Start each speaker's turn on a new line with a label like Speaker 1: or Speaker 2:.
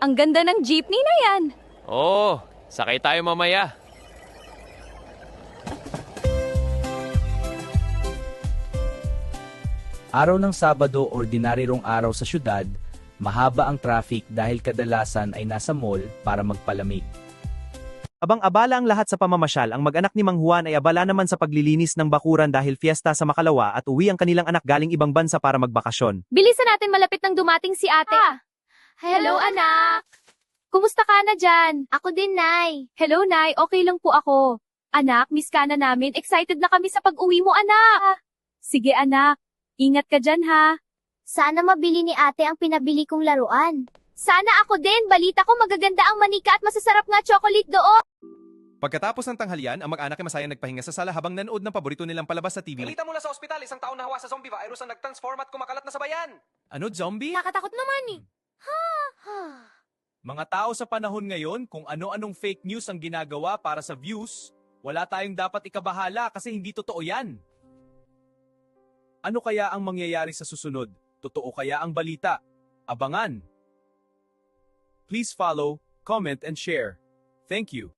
Speaker 1: Ang ganda ng jeepney na yan.
Speaker 2: Oo, sakay tayo mamaya.
Speaker 3: Araw ng Sabado, ordinaryong araw sa syudad, mahaba ang traffic dahil kadalasan ay nasa mall para magpalamig.
Speaker 4: Abang-abala ang lahat sa pamamasyal, ang mag-anak ni Mang Juan ay abala naman sa paglilinis ng bakuran dahil fiesta sa Makalawa at uwi ang kanilang anak galing ibang bansa para magbakasyon.
Speaker 1: Bilisan natin, malapit nang dumating si ate. Hello, anak. Kumusta ka na dyan? Ako din, Nay. Hello, Nay. Okay lang po ako. Anak, miss ka na namin. Excited na kami sa pag-uwi mo, anak. Sige, anak. Ingat ka dyan, ha?
Speaker 5: Sana mabili ni ate ang pinabili kong laruan.
Speaker 1: Sana ako din. Balita ko magaganda ang manika at masasarap nga chocolate doon.
Speaker 6: Pagkatapos ng tanghalian, ang mag-anak ay masayang nagpahinga sa sala habang nanood ng paborito nilang palabas sa TV.
Speaker 7: Balita mula sa ospital, isang taon na hawa sa zombie virus ang nag-transform at kumakalat na sa bayan.
Speaker 6: Ano, zombie?
Speaker 1: Nakatakot naman, eh.
Speaker 3: Mga tao sa panahon ngayon, kung ano-anong fake news ang ginagawa para sa views, wala tayong dapat ikabahala kasi hindi totoo yan. Ano kaya ang mangyayari sa susunod? Totoo kaya ang balita? Abangan! Please follow, comment and share. Thank you.